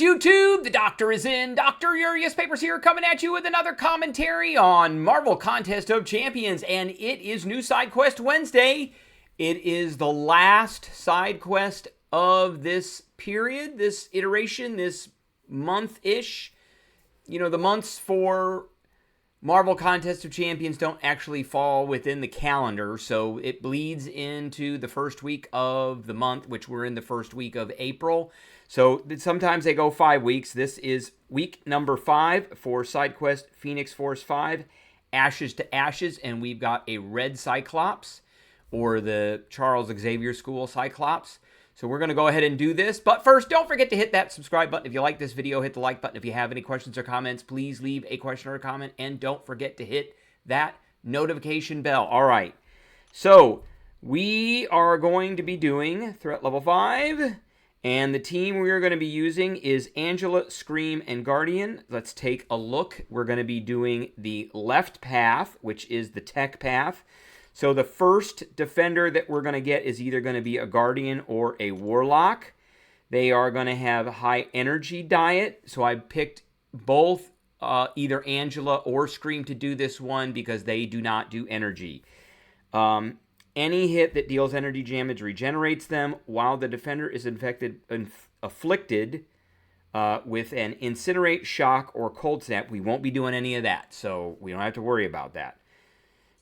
YouTube? The doctor is in. Dr. Urias Papers here, coming at you with another commentary on Marvel Contest of Champions. And it is New Side Quest Wednesday. It is the last side quest of this period, this iteration, this month-ish. You know, the months for Marvel Contest of Champions don't actually fall within the calendar, so it bleeds into the first week of the month, which we're in the first week of April. So sometimes they go 5 weeks. This is week number 5 for SideQuest Phoenix Force 5, Ashes to Ashes, and we've got a Red Cyclops, or the Charles Xavier School Cyclops. So we're going to go ahead and do this. But first, don't forget to hit that subscribe button. If you like this video, hit the like button. If you have any questions or comments, please leave a question or a comment. And don't forget to hit that notification bell. All right. So we are going to be doing Threat Level 5. And the team we are going to be using is Angela, Scream, and Guardian. Let's take a look. We're going to be doing the left path, which is the tech path. So the first defender that we're going to get is either going to be a Guardian or a Warlock. They are going to have high energy diet. So I picked both either Angela or Scream to do this one because they do not do energy. Any hit that deals energy damage regenerates them, while the defender is afflicted with an Incinerate, Shock, or Cold Snap. We won't be doing any of that, so we don't have to worry about that.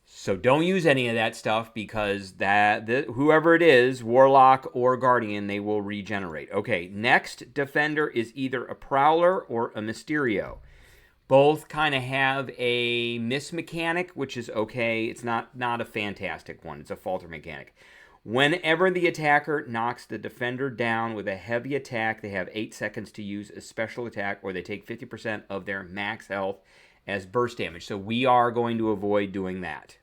So don't use any of that stuff because whoever it is, Warlock or Guardian, they will regenerate. Okay, next defender is either a Prowler or a Mysterio. Both kind of have a miss mechanic, which is okay. It's not a fantastic one. It's a falter mechanic. Whenever the attacker knocks the defender down with a heavy attack, they have 8 seconds to use a special attack, or they take 50% of their max health as burst damage. So we are going to avoid doing that.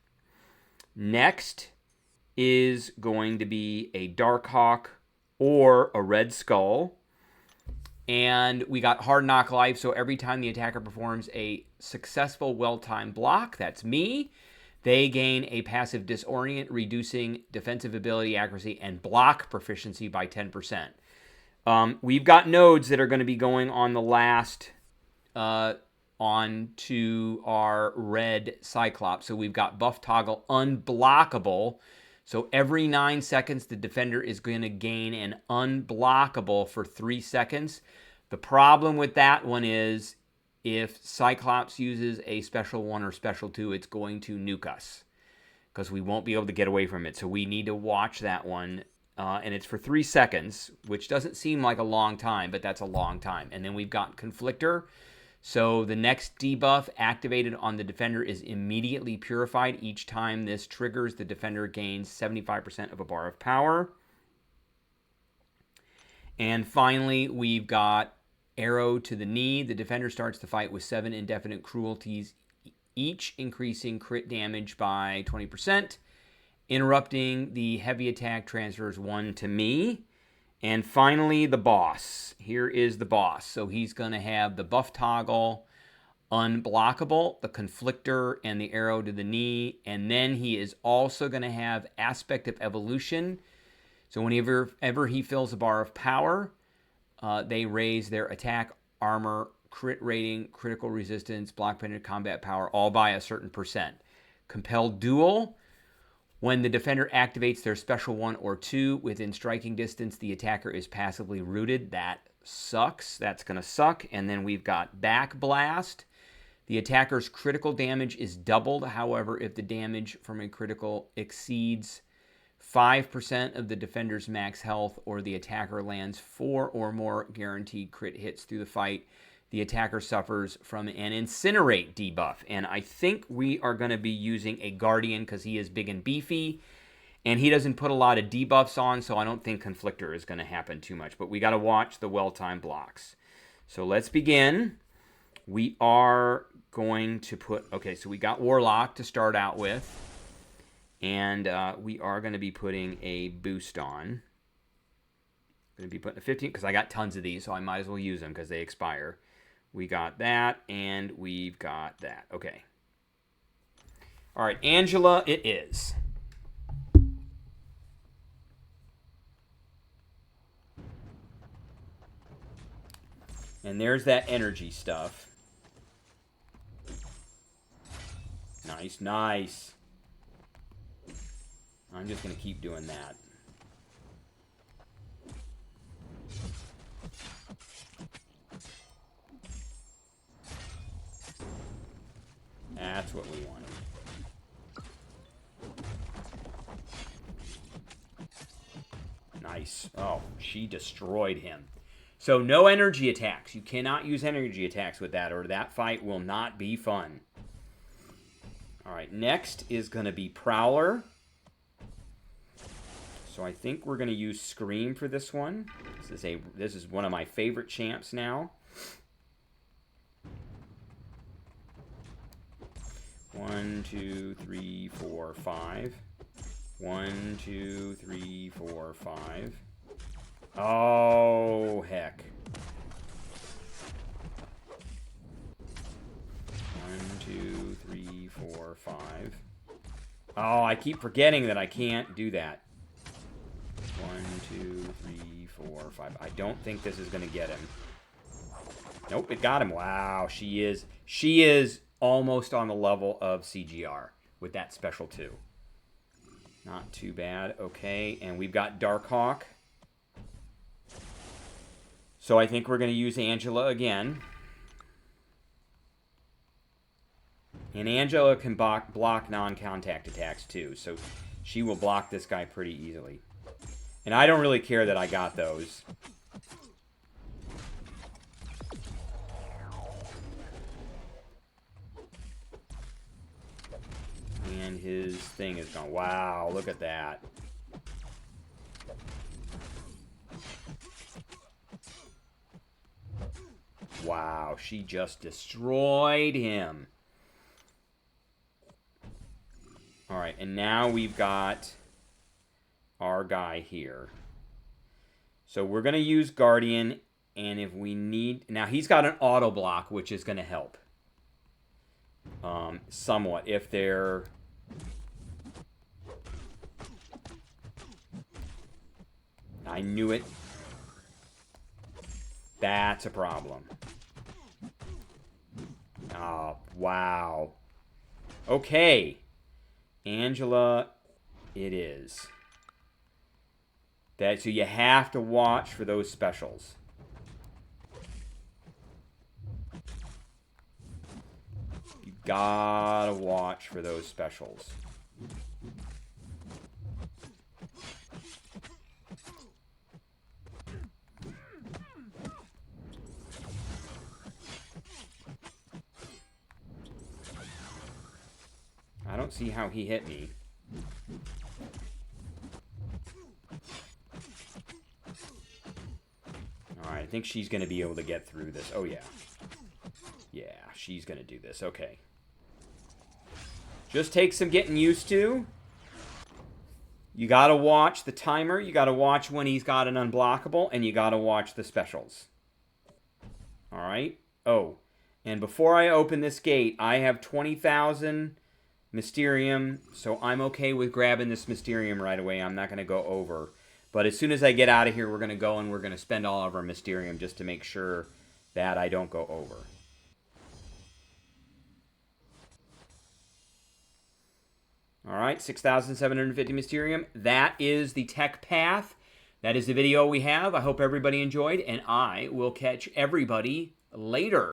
Next is going to be a Darkhawk or a Red Skull. And we got Hard Knock Life, so every time the attacker performs a successful well-timed block, that's me, they gain a passive Disorient, reducing defensive ability, accuracy, and block proficiency by 10%. We've got nodes that are going to be going on the last, on to our Red Cyclops. So we've got Buff Toggle Unblockable. So every 9 seconds, the defender is going to gain an Unblockable for 3 seconds. The problem with that one is if Cyclops uses a Special 1 or Special 2, it's going to nuke us because we won't be able to get away from it. So we need to watch that one. And it's for 3 seconds, which doesn't seem like a long time, but that's a long time. And then we've got Conflictor. So the next debuff activated on the defender is immediately purified. Each time this triggers, the defender gains 75% of a bar of power. And finally, we've got Arrow to the Knee. The defender starts the fight with 7 indefinite cruelties, each increasing crit damage by 20%. Interrupting the heavy attack transfers 1 to me. And finally, the boss. Here is the boss. So he's going to have the Buff Toggle, Unblockable, the Conflictor, and the Arrow to the Knee. And then he is also going to have Aspect of Evolution. So whenever he fills a bar of power, they raise their attack, armor, crit rating, critical resistance, block penetrating, combat power, all by a certain percent. Compelled Duel. When the defender activates their Special 1 or 2 within striking distance, the attacker is passively rooted. That sucks. That's going to suck. And then we've got Back Blast. The attacker's critical damage is doubled. However, if the damage from a critical exceeds 5% of the defender's max health, or the attacker lands 4 or more guaranteed crit hits through the fight, the attacker suffers from an Incinerate debuff. And I think we are going to be using a Guardian because he is big and beefy. And he doesn't put a lot of debuffs on, so I don't think Conflictor is going to happen too much. But we got to watch the well-timed blocks. So let's begin. We are going to put... Okay, so we got Warlock to start out with. And we are going to be putting a boost on. Going to be putting a 15 because I got tons of these, so I might as well use them because they expire. We got that, and we've got that. Okay. All right, Angela, it is. And there's that energy stuff. Nice, nice. I'm just going to keep doing that. That's what we wanted. Nice. Oh, she destroyed him. So no energy attacks. You cannot use energy attacks with that, or that fight will not be fun. All right, next is going to be Prowler. So I think we're going to use Scream for this one. This is one of my favorite champs now. 1, 2, 3, 4, 5. 1, 2, 3, 4, 5. Oh, heck. 1, 2, 3, 4, 5. Oh, I keep forgetting that I can't do that. 1, 2, 3, 4, 5. I don't think this is going to get him. Nope, it got him. Wow, she is almost on the level of CGR with that special too. Not too bad. Okay, and we've got Darkhawk. So I think we're going to use Angela again. And Angela can block non-contact attacks too, so she will block this guy pretty easily. And I don't really care that I got those. And his thing is gone. Wow, look at that. Wow, she just destroyed him. All right, and now we've got our guy here. So we're going to use Guardian, and if we need... Now, he's got an auto block, which is going to help. Somewhat. If they're... I knew it. That's a problem. Oh, wow. Okay. Angela, it is. So you have to watch for those specials. You gotta watch for those specials. I don't see how he hit me. Alright, I think she's going to be able to get through this. Oh, yeah. Yeah, she's going to do this. Okay. Just takes some getting used to. You got to watch the timer. You got to watch when he's got an unblockable. And you got to watch the specials. Alright. Oh, and before I open this gate, I have 20,000... Mysterium, so I'm okay with grabbing this Mysterium right away. I'm not going to go over. But as soon as I get out of here, we're going to go and we're going to spend all of our Mysterium just to make sure that I don't go over. Alright, 6,750 Mysterium. That is the tech path. That is the video we have. I hope everybody enjoyed, and I will catch everybody later.